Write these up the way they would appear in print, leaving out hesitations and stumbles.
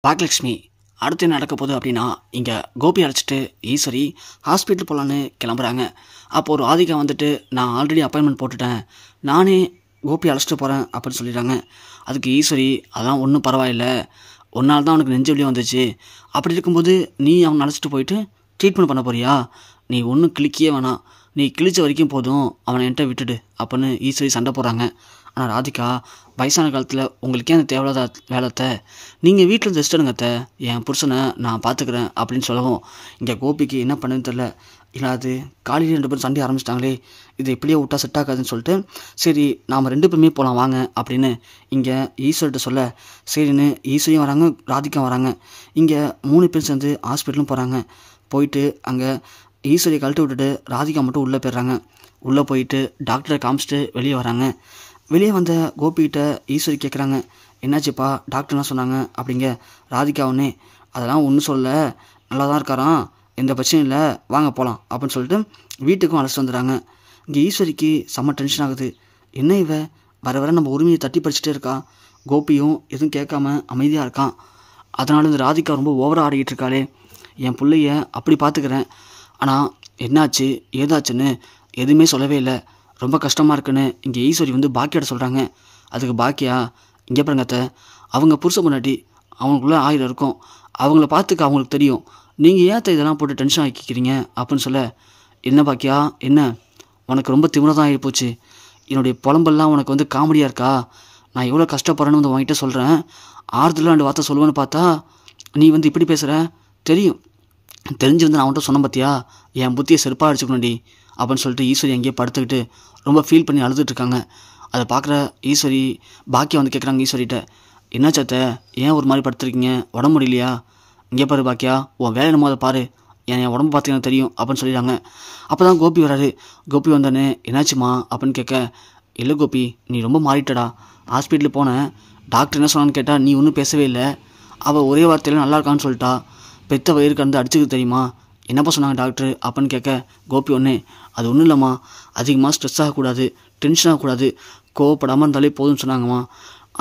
பாக்யலட்சுமி அடுத்து என்ன நடக்க போகுது அப்படின்னா, இங்கே கோபி அழைச்சிட்டு ஈஸ்வரி ஹாஸ்பிட்டல் போகலான்னு கிளம்புறாங்க. அப்போ ஒரு ராதிகா வந்துட்டு, நான் ஆல்ரெடி அப்பாயின்மெண்ட் போட்டுட்டேன், நானே கோபி அழைச்சிட்டு போகிறேன் அப்படின்னு சொல்லிடுறாங்க. அதுக்கு ஈஸ்வரி, அதெல்லாம் ஒன்றும் பரவாயில்ல, ஒரு நாள் தான் அவனுக்கு நெஞ்சு வலி வந்துச்சு, அப்படி இருக்கும்போது நீ அவனை அழைச்சிட்டு போயிட்டு ட்ரீட்மெண்ட் பண்ண போறியா? நீ ஒன்றும் கிழிக்கியே வேணாம், நீ கிழிச்ச வரைக்கும் போதும், அவனை என்கிட்ட விட்டுடு அப்படின்னு ஈஸ்வரி சண்டை போடுறாங்க. ஆனால் ராதிகா, வயசான காலத்தில் உங்களுக்கே அந்த தேவையில்லாத வேலைத்தை, நீங்கள் வீட்டில் ரெஸ்ட் எடுங்கத்த, என் புருஷனை நான் பார்த்துக்கிறேன் அப்படின்னு சொல்லவும், இங்கே கோபிக்கு என்ன பண்ணுன்னு தெரில. இல்லாது காலையில் 2 பேரும் சண்டை ஆரம்பிச்சிட்டாங்களே, இது இப்படியே விட்டா செட் ஆகாதுன்னு சொல்லிட்டு, சரி நாம் 2 பேருமே போகலாம் வாங்க அப்படின்னு இங்கே ஈஸ்வர்கிட்ட சொல்ல, சரின்னு ஈஸ்வரியும் வராங்க, ராதிகா வராங்க. இங்கே 3 பேர் சேர்ந்து ஹாஸ்பிட்டலும் போகிறாங்க. போயிட்டு அங்கே ஈஸ்வரியை கழட்டி விட்டுட்டு ராதிகா மட்டும் உள்ளே போயிடுறாங்க. உள்ளே போயிட்டு டாக்டரை காமிச்சிட்டு வெளியே வராங்க. வெளியே வந்த கோபிகிட்ட ஈஸ்வரி கேட்குறாங்க, என்னாச்சுப்பா, டாக்டர் என்ன சொன்னாங்க அப்படிங்க. ராதிகா ஒன்றே, அதெல்லாம் ஒன்றும் சொல்லலை, நல்லா தான் இருக்காராம், எந்த பிரச்சனையும் இல்லை, வாங்க போகலாம் அப்படின்னு சொல்லிட்டு வீட்டுக்கும் அழைச்சிட்டு வந்துடுறாங்க. இங்கே ஈஸ்வரிக்கு செம்ம டென்ஷன் ஆகுது. என்ன இவ வர வர நம்ம உரிமையை தட்டி பறிச்சுட்டே இருக்கா, கோபியும் எதுவும் கேட்காம அமைதியாக இருக்கான், அதனால இந்த ராதிகா ரொம்ப ஓவராக ஆடிக்கிட்டு இருக்காளே, என் பிள்ளைய அப்படி பார்த்துக்கிறேன், ஆனால் என்னாச்சு ஏதாச்சுன்னு எதுவுமே சொல்லவே இல்லை, ரொம்ப கஷ்டமாக இருக்குன்னு இங்கே ஈஸ்வரி வந்து பாக்கியாட சொல்கிறாங்க. அதுக்கு பாக்கியா, இங்கே பாருங்கத்த, அவங்க புருஷ முன்னாடி அவங்களுக்குள்ளே 1000 இருக்கும், அவங்கள பார்த்துக்க அவங்களுக்கு தெரியும், நீங்கள் ஏன் இதெல்லாம் போட்டு டென்ஷன் ஆக்கிக்கிறீங்க அப்படின்னு சொல்ல, என்ன பாக்கியா, என்ன உனக்கு ரொம்ப திமிரதான் ஆகிப்போச்சு, என்னுடைய புலம்பெல்லாம் உனக்கு வந்து காமெடியாக இருக்கா, நான் எவ்வளோ கஷ்டப்படுறேன்னு வந்து உங்ககிட்ட சொல்கிறேன், ஆறுதலாக 2 வார்த்தை சொல்லுவேன்னு பார்த்தா நீ வந்து இப்படி பேசுகிற, தெரியும், தெரிஞ்சு வந்து நான் அவன்கிட்ட சொன்ன பார்த்தியா, என் புத்தியை செருப்பாக அடிச்சுக்கணும்டி அப்படின்னு சொல்லிட்டு ஈஸ்வரி அங்கேயே படுத்துக்கிட்டு ரொம்ப ஃபீல் பண்ணி அழுதுட்டு இருக்காங்க. அதை பார்க்குற ஈஸ்வரி, பாக்கியா வந்து கேட்குறாங்க ஈஸ்வரிகிட்ட, என்ன சத்த, ஏன் ஒரு மாதிரி படுத்துருக்கீங்க, உடம்பு முடியலையா? இங்கே பாரு பாக்கியா, உன் வேலை என்னமோ அதை பாரு, என் உடம்பு பார்த்தீங்கன்னா தெரியும் அப்படின்னு சொல்லிடுறாங்க. அப்போ தான் கோபி வராரு. கோபி வந்தானே, என்னாச்சுமா அப்படின்னு கேட்க, இல்லை கோபி, நீ ரொம்ப மாறிட்டடா, ஹாஸ்பிட்டலுக்கு போனேன், டாக்டர் என்ன சொன்னான்னு கேட்டால் நீ ஒன்றும் பேசவே இல்லை, அவள் ஒரே வார்த்தையில் நல்லா இருக்கான்னு சொல்லிட்டா, பெத்த வயிறு கறந்து அடிச்சுக்கு தெரியுமா, என்னப்பா சொன்னாங்க டாக்டர் அப்படின்னு கேட்க, கோபி ஒன்று, அது ஒன்றும் இல்லைம்மா, அதிகமாக ஸ்ட்ரெஸ் ஆகக்கூடாது, டென்ஷன் ஆகக்கூடாது, கோவப்படாமல் இருந்தாலே போதும்னு சொன்னாங்கம்மா,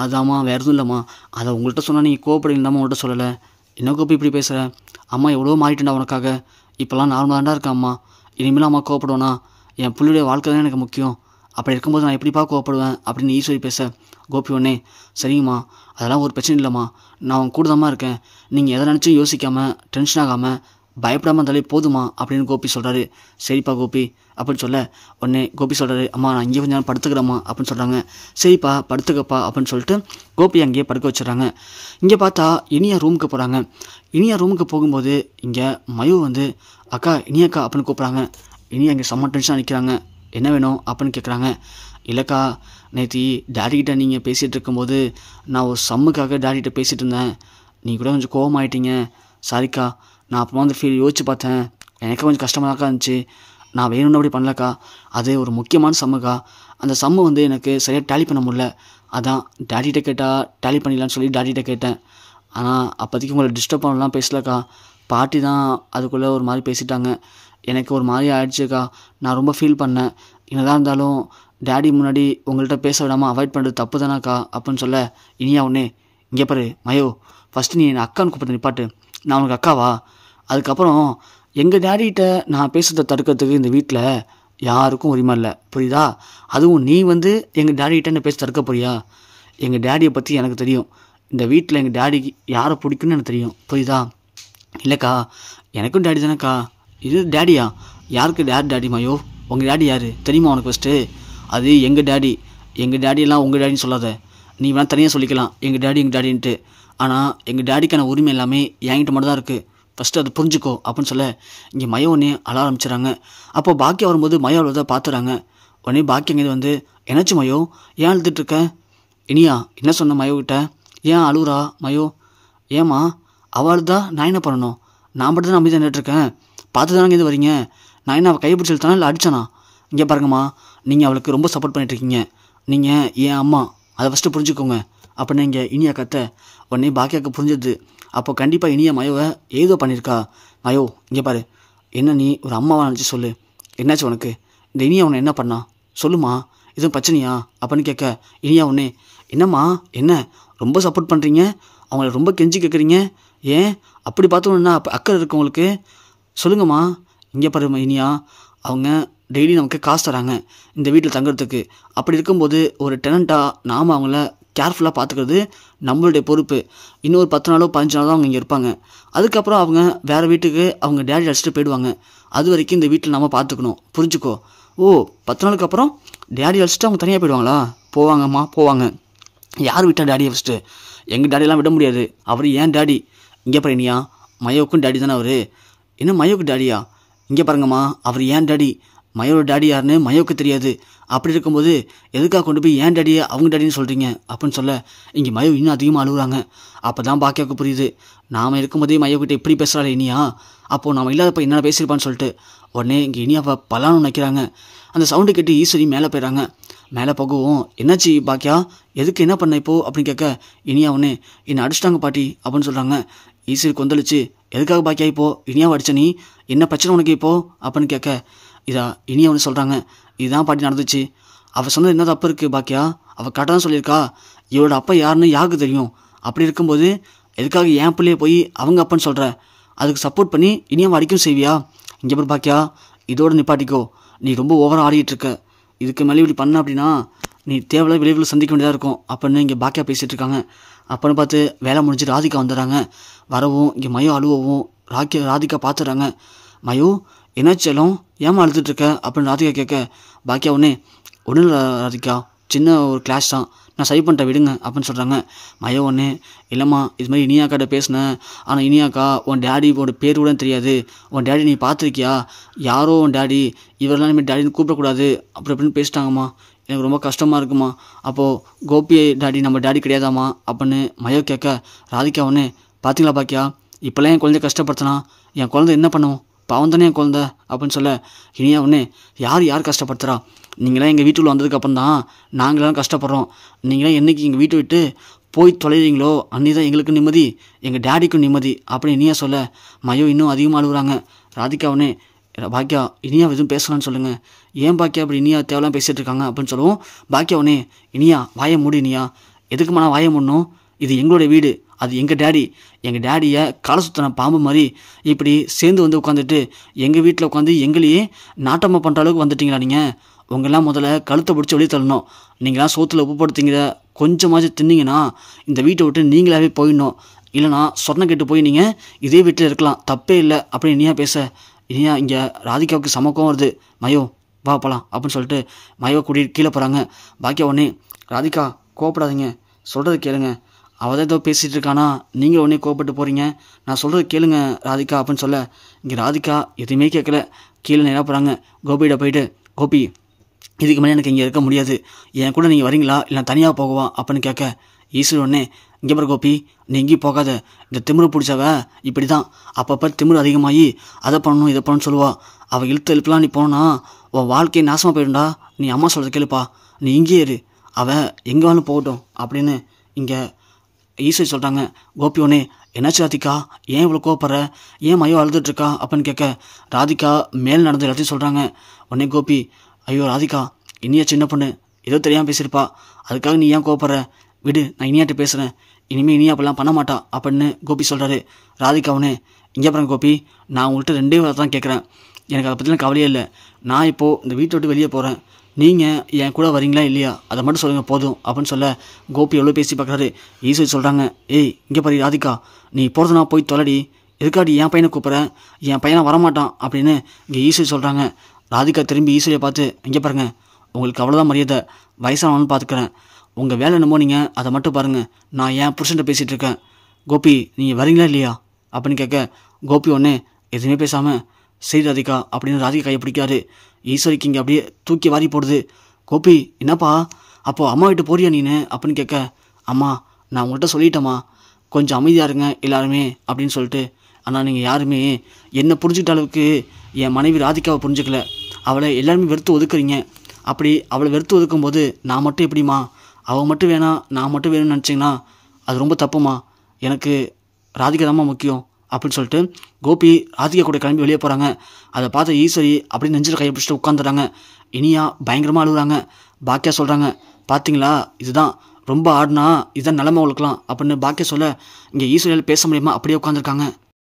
அதாம்மா, வேறு எதுவும் இல்லைம்மா, அதை உங்கள்கிட்ட சொன்னால் நீங்கள் கோவப்படுங்களாம்மா, உங்கள்கிட்ட சொல்லலை, என்ன கோபி இப்படி பேசுகிற, அம்மா எவ்வளோ மாறிட்டேன்டா உனக்காக, இப்போல்லாம் நார்மலாக இருக்கா அம்மா, இனிமேல் அம்மா கோவப்படுவேனா, என் பிள்ளையுடைய வாழ்க்கை தான் எனக்கு முக்கியம், அப்படி இருக்கும்போது நான் எப்படிப்பா கோவப்படுவேன் அப்படின்னு ஈஸ்வரி பேச, கோபி ஒன்னே, சரிங்கம்மா, அதெல்லாம் ஒரு பிரச்சனை இல்லைம்மா, நான் அவன் கூட தான்மா இருக்கேன், நீங்கள் எதை நினச்சும் யோசிக்காமல் டென்ஷன் ஆகாமல் பயப்படாமல் இருந்தாலே போதுமா அப்படின்னு கோபி சொல்கிறாரு. சரிப்பா கோபி அப்படின்னு சொல்ல, உடனே கோபி சொல்கிறாரு, அம்மா நான் இங்கே கொஞ்சம் நேரம் படுத்துக்கிறேம்மா அப்படின்னு சொல்கிறாங்க. சரிப்பா படுத்துக்கப்பா அப்படின்னு சொல்லிட்டு கோபி அங்கேயே படுக்க வச்சுறாங்க. இங்கே பார்த்தா இனியா ரூமுக்கு போகிறாங்க. இனியா ரூமுக்கு போகும்போது இங்கே மயு வந்து, அக்கா இனியாக்கா அப்படின்னு கூப்பிட்றாங்க. இனியா இங்கே செம்ம டென்ஷனாக நிற்கிறாங்க. என்ன வேணும் அப்படின்னு கேட்குறாங்க. இல்லைக்கா, நேற்று டேடிக்கிட்ட நீங்கள் பேசிகிட்டு இருக்கும்போது நான் ஒரு சம்முக்காக டேடிகிட்ட பேசிகிட்டு இருந்தேன், நீங்கள் கூட கொஞ்சம் கோவமாயிட்டீங்க, சாரிக்கா, நான் அப்புறமா வந்து யோசிச்சு பார்த்தேன், எனக்கு கொஞ்சம் கஷ்டமாக தான் இருந்துச்சு, நான் வேணும்னு அப்படி பண்ணலக்கா, அது ஒரு முக்கியமான சம்முக்கா, அந்த சம்மு வந்து எனக்கு சரியாக டேலி பண்ண முடியல, அதான் டேடிகிட்ட கேட்டால் டேலி பண்ணிடலான்னு சொல்லி டேடிகிட்ட கேட்டேன், ஆனால் அப்போதைக்கு உங்களை டிஸ்டர்ப் பண்ணலாம் பேசலக்கா, பாட்டி தான் அதுக்குள்ளே ஒரு மாதிரி பேசிட்டாங்க, எனக்கு ஒரு மாதிரி ஆயிடுச்சுக்கா, நான் ரொம்ப ஃபீல் பண்ணேன், என்னதான் இருந்தாலும் டேடி முன்னாடி உங்கள்கிட்ட பேச விடாமல் அவாய்ட் பண்ணுறது தப்பு தானாக்கா அப்படின்னு சொல்ல, இனியா ஒன்றே, இங்கே பாரு மயோ, ஃபஸ்ட்டு நீ என் அக்கான்னு கூப்பிட்டு நிப்பாட்டு, நான் உனக்கு அக்காவா, அதுக்கப்புறம் எங்கள் டேடிகிட்ட நான் பேசுகிறத தடுக்கிறதுக்கு இந்த வீட்டில் யாருக்கும் உரிமை இல்லை, புரியுதா, அதுவும் நீ வந்து எங்கள் டேடிகிட்ட என்ன பேச தடுக்க போறியா, எங்கள் டேடியை பற்றி எனக்கு தெரியும், இந்த வீட்டில் எங்கள் டேடிக்கு யாரை பிடிக்குன்னு எனக்கு தெரியும், புரியுதா, இல்லைக்கா எனக்கும் டேடி தானேக்கா, இது டேடியா, யாருக்கு டேடி மயோ, உங்கள் டேடி யார் தெரியுமா உனக்கு ஃபஸ்ட்டு, அது எங்கள் டேடியெல்லாம் உங்கள் டேடின்னு சொல்லாத, நீ வேணால் தனியாக சொல்லிக்கலாம் எங்கள் டேடின்ட்டு, ஆனால் எங்கள் டேடிக்கான உரிமை எல்லாமே என்கிட்ட மட்டும் தான் இருக்குது, ஃபஸ்ட்டு அது புரிஞ்சுக்கோ அப்படின்னு சொல்ல, இங்கே மயோ உடனே அழ ஆரம்பிச்சிடறாங்க. அப்போ பாக்கியா வரும்போது மயோ அவ்வளோதான் பார்த்துறாங்க. உடனே பாக்கியா இங்கே வந்து, என்னாச்சு மயோ, ஏன் அழுதுட்டுருக்க, இனியா என்ன சொன்ன மயோக்கிட்ட, ஏன் அழுகுறா மயோ, ஏம்மா அவள் அழுதா நான் என்ன பண்ணணும், நான் மட்டும் தான் அமைதியாக நின்றுட்டுருக்கேன், பார்த்து தானே இங்கே வரீங்க, நான் என்ன அவள் கையை பிடிச்சி இழுத்தானா இல்லை அடித்தானா, இங்கே பாருங்கம்மா, நீங்கள் அவளுக்கு ரொம்ப சப்போர்ட் பண்ணிட்டுருக்கீங்க, நீங்கள் என் அம்மா, அதை ஃபஸ்ட்டு புரிஞ்சுக்கோங்க அப்படின்னு இங்கே இனியா கத்த, உடனே பாக்கியாவுக்கு புரிஞ்சுது. அப்போ கண்டிப்பாக இனியா மயோவை ஏதோ பண்ணியிருக்கா, மயோ இங்கே பாரு, என்ன நீ ஒரு அம்மாவை நினச்சி சொல்லு, என்னாச்சு உனக்கு, இந்த இனியா உன்னை என்ன பண்ணா சொல்லுமா, எதுவும் பிரச்சனையா அப்படின்னு கேட்க, இனியா உடனே, என்னம்மா என்ன ரொம்ப சப்போர்ட் பண்ணுறீங்க, அவங்கள ரொம்ப கெஞ்சி கேட்குறீங்க. ஏன் அப்படி பார்த்தோன்னா அக்கறை இருக்கு உங்களுக்கு? சொல்லுங்கம்மா. இங்கே பாரு இனியா, அவங்க டெய்லி நமக்கு காசு தராங்க இந்த வீட்டில் தங்குறதுக்கு. அப்படி இருக்கும்போது ஒரு டெனண்ட்டாக நாம் அவங்கள கேர்ஃபுல்லாக பார்த்துக்கிறது நம்மளுடைய பொறுப்பு. இன்னொரு 10 நாளோ 15 நாளோ அவங்க இங்கே இருப்பாங்க. அதுக்கப்புறம் அவங்க வேறு வீட்டுக்கு அவங்க டேடி அழைச்சிட்டு போயிடுவாங்க. அது வரைக்கும் இந்த வீட்டில் நம்ம பார்த்துக்கணும், புரிஞ்சுக்கோ. ஓ, 10 நாளுக்கு அப்புறம் டேடி அழைச்சிட்டு அவங்க தனியாக போயிடுவாங்களா? போவாங்கம்மா, போவாங்க. யார் விட்டா டேடியை ஃபஸ்ட்டு? எங்கள் டேடியெல்லாம் விட முடியாது. அவர் ஏன் டேடி. இங்கே பாரு இனியா, மயோவுக்கும் டேடி தானே அவர். என்ன மயோவுக்கு டேடியா? இங்கே பாருங்கம்மா, அவர் ஏன் டேடி. மயோட டேடி யாருன்னு மயோவுக்கு தெரியாது. அப்படி இருக்கும்போது எதுக்காக கொண்டு போய் ஏன் டேடியை அவங்க டேடின்னு சொல்கிறீங்க அப்படின்னு சொல்ல இங்கே மயோ இன்னும் அதிகமாக அழுகுறாங்க. அப்போ தான் பாக்கியாவுக்கு புரியுது, நாம் இருக்கும்போதே மயோக்கிட்ட இப்படி பேசுகிறாள் இனியா, அப்போது நாம் இல்லாதப்போ என்ன பேசியிருப்பான்னு சொல்லிட்டு உடனே இங்கே இனியாவை பலான்னு நினைக்கிறாங்க. அந்த சவுண்டு கேட்டு ஈஸ்வரி மேலே போயிடறாங்க. மேலே போகவும் என்னாச்சு பாக்கியா, எதுக்கு என்ன பண்ண இப்போ அப்படின்னு கேட்க இனியா உடனே என்னை அடிச்சிட்டாங்க பாட்டி அப்படின்னு சொல்கிறாங்க. ஈஸ்வரி கொந்தளிச்சு, எதுக்காக பாக்கியா இப்போது இனியாவை அடிச்ச நீ, என்ன பிரச்சனை உனக்கு இப்போது அப்படின்னு கேட்க இதா இனியா ஒன்று சொல்கிறாங்க. இதுதான் பாட்டி நடந்துச்சு. அவள் சொன்னது என்ன தப்பு இருக்குது பாக்கியா? அவள் கரெக்டாக தான் சொல்லியிருக்கா. இவளோட அப்பா யாருன்னு யாருக்கு தெரியும்? அப்படி இருக்கும்போது எதுக்காக என் பிள்ளைய போய் அவங்க அப்பன்னு சொல்கிற? அதுக்கு சப்போர்ட் பண்ணி இனியாவை அடிக்கும் செய்வியா? இங்கே போய் பாக்கியா, இதோட நிப்பாட்டிக்கோ. நீ ரொம்ப ஓவராக ஆடிட்டு இருக்க. இதுக்கு மேலே இப்படி பண்ண அப்படின்னா நீ தேவையில்ல விளைவுகளை சந்திக்க வேண்டியதாக இருக்கும் அப்படின்னு இங்கே பாக்கியா பேசிகிட்டு இருக்காங்க. அப்போன்னு பார்த்து வேலை முடிஞ்சு ராதிகா வந்துடுறாங்க. வரவும் இங்கே மயோ அழுவவும் ராதிகா பார்த்துடுறாங்க. மயோ என்னாச்சலும் ஏமா அழுதுட்டுருக்க அப்படின்னு ராதிகா கேட்க பாக்கியா ஒன்று இல்லை ராதிகா, சின்ன ஒரு கிளாஸ் தான், நான் சரி பண்ணிட்டேன் விடுங்க அப்படின்னு சொல்கிறாங்க. மயோ ஒன்று இல்லைம்மா, இது மாதிரி இனியாக்காட்ட பேசினேன். ஆனால் இனியாக்கா உன் டேடியோட பேர் கூட தெரியாது. உன் டேடி நீ பார்த்துருக்கியா? யாரோ உன் டேடி, இவரெல்லாம் இனிமேல் டேடின்னு கூப்பிடக்கூடாது அப்படி அப்படின்னு பேசிட்டாங்கம்மா. எனக்கு ரொம்ப கஷ்டமாக இருக்குமா. அப்போது கோபி டேடி நம்ம டேடி கிடையாதாம்மா அப்படின்னு மயோ கேட்க ராதிகா ஒன்று பார்த்தீங்களா பாக்கியா, இப்போல்லாம் என் குழந்தைய கஷ்டப்படுத்தினா என் குழந்தை என்ன பண்ணும்? பாவம் தானே என் குழந்தை அப்படின்னு சொல்ல இனியா ஒன்று யார் கஷ்டப்படுத்துகிறா? நீங்களாம் எங்கள் வீட்டுக்குள்ள வந்ததுக்கப்புறம் தான் நாங்களாம் கஷ்டப்படுறோம். நீங்களாம் என்றைக்கு எங்கள் வீட்டை விட்டு போய் தொலைறீங்களோ அன்னி தான் எங்களுக்கு நிம்மதி, எங்கள் டேடிக்கும் நிம்மதி அப்படின்னு இனியா சொல்ல மயோ இன்னும் அதிகமாக அழுகுறாங்க. ராதிகா ஒன்று பாக்கியா இனியா எதுவும் பேசலான்னு சொல்லுங்கள். ஏன் பாக்கியா அப்படி இனியா தேவைலாம் பேசிகிட்டு இருக்காங்க அப்படின்னு சொல்லவும் பாக்கியா ஒன்று இனியா வாயை மூடு இனியா. எதுக்குமா நான் வாயை மூடணும்? இது எங்களோட வீடு, அது எங்கள் டேடியை காலை சுற்றின பாம்பு மாதிரி இப்படி சேர்ந்து வந்து உட்காந்துட்டு எங்கள் வீட்டில் உட்காந்து எங்களையே நாட்டமாக பண்ணுற அளவுக்கு வந்துட்டிங்களா நீங்கள்? உங்களாம் முதல்ல கழுத்தை பிடிச்சி வெளியே தள்ளணும். நீங்களாம் சோத்தில் உப்பு போடுத்தீங்க, கொஞ்சமாச்சும் தின்னீங்கன்னா இந்த வீட்டை விட்டு நீங்களாவே போயிடணும். இல்லைனா சொர்ணம் கெட்டு போய் நீங்கள் இதே வீட்டில் இருக்கலாம், தப்பே இல்லை அப்படின்னு இனியா பேச இனியா இங்கே ராதிகாவுக்கு சமக்கம் வருது. மயோ வா போகலாம் அப்படின்னு சொல்லிட்டு மயோ கூட்டிகிட்டு கீழே போகிறாங்க. பாக்கியா உடனே ராதிகா கோவப்படாதீங்க, சொல்கிறது கேளுங்க. அவள் தான் ஏதோ பேசிகிட்டு இருக்கானா, நீங்கள் உடனே கோவப்பட்டு போகிறீங்க. நான் சொல்கிறது கேளுங்க ராதிகா அப்படின்னு சொல்ல இங்கே ராதிகா எதுவுமே கேட்கல. கீழே நேராக போகிறாங்க. கோபிகிட்ட போயிட்டு கோபி இதுக்கு மேலே எனக்கு இங்கே இருக்க முடியாது, என் கூட நீங்கள் வரீங்களா இல்லை தனியாக போகவா அப்படின்னு கேட்க ஈஸ்வரி உடனே இங்கே பாரு கோபி, நீ எங்கேயும் போகாத. இந்த திமிரு பிடிச்சவ இப்படி தான் அப்பப்போ திமிரு அதிகமாகி அதை பண்ணணும் இதை பண்ணணும்னு சொல்லுவா. அவள் இழுத்தெல்லாம் நீ போனா உன் வாழ்க்கையை நாசமாக போயிடும்டா. நீ அம்மா சொல்கிறத கேளுப்பா, நீ இங்கேயே இரு, அவள் எங்கே வேணும் போகட்டும் அப்படின்னு இங்கே ஈஸ்வரி சொல்கிறாங்க. கோபி உடனே என்னாச்சு ராதிகா, ஏன் இவ்வளோ கோவப்படுற, ஏன் மயோ அழுதுட்ருக்கா அப்படின்னு கேட்க ராதிகா மேல் நடந்த எல்லாத்தையும் சொல்கிறாங்க. உடனே கோபி ஐயோ ராதிகா இனியா சின்ன பொண்ணு, ஏதோ தெரியாமல் பேசியிருப்பா, அதுக்காக நீ ஏன் கோவப்படுற, விடு நான் இனியாட்ட பேசுகிறேன், இனிமேல் இனியா அப்படிலாம் பண்ண மாட்டா அப்படின்னு கோபி சொல்கிறாரு. ராதிகா உடனே இங்கே பாருங்க கோபி, நான் உங்கள்கிட்ட 2 வார்த்தை தான் கேட்குறேன், எனக்கு அதை பற்றிலாம் கவலையே இல்லை. நான் இப்போது இந்த வீட்டை விட்டு வெளியே போகிறேன், நீங்கள் என் கூட வரீங்களா இல்லையா அதை மட்டும் சொல்லுங்கள் போதும் அப்படின்னு சொல்ல கோபி எவ்வளோ பேசி பார்க்குறாரு. ஈஸ்வரி சொல்கிறாங்க ஏய் இங்கே பாரு ராதிகா, நீ போகிறதுனா போய் தொலைடி, எதுக்காடி என் பையனை கூப்பிட்றேன், என் பையனை வரமாட்டான் அப்படின்னு இங்கே ஈஸ்வரி சொல்கிறாங்க. ராதிகா திரும்பி ஈஸ்வரியை பார்த்து இங்கே பாருங்கள், உங்களுக்கு அவ்வளோதான் மரியாதை, வயசானவனு பார்த்துக்கிறேன், உங்கள் வேலை என்னமோ நீங்கள் அதை மட்டும் பாருங்கள், நான் என் புருஷன்ட்ட பேசிகிட்டு இருக்கேன். கோபி நீங்கள் வரீங்களா இல்லையா அப்படின்னு கேட்க கோபி ஒன்று எதுவுமே பேசாமல் சரி ராதிகா அப்படின்னு ராதிகா கையை பிடிக்காரு. ஈஸ்வரிக்கு இங்கே அப்படியே தூக்கி வாரி போடுது. கோபி என்னப்பா அப்போது அம்மா வீட்டு போறியா நீனு அப்படின்னு கேட்க அம்மா நான் உங்கள்கிட்ட சொல்லிட்டேம்மா, கொஞ்சம் அமைதியாக இருங்க எல்லாருமே அப்படின்னு சொல்லிட்டு. ஆனால் நீங்கள் யாருமே என்னை புரிஞ்சுக்கிட்ட அளவுக்கு என் மனைவி ராதிகாவை புரிஞ்சுக்கல, அவளை எல்லாருமே வெறுத்து ஒதுக்குறீங்க. அப்படி அவளை வெறுத்து ஒதுக்கும்போது நான் மட்டும் எப்படிம்மா, அவள் மட்டும் வேணாம் நான் மட்டும் வேணும்னு நினச்சிங்கன்னா அது ரொம்ப தப்புமா, எனக்கு ராதிகா தான்மா முக்கியம் அப்படின்னு சொல்லிட்டு கோபி ராதிகா கூட கிளம்பி வெளியே போகிறாங்க. அதை பார்த்த ஈஸ்வரி அப்படி நெஞ்சில் கையை பிடிச்சிட்டு உட்காந்துடுறாங்க. இனியா பயங்கரமாக அழுகுறாங்க. பாக்கியா சொல்கிறாங்க பார்த்தீங்களா, இதுதான் ரொம்ப ஆடினா இதான் நிலமை உழுக்கலாம் அப்படின்னு பாக்கிய சொல்ல இங்கே ஈஸ்வரியால் பேச முடியாமல் அப்படியே உட்காந்துருக்காங்க.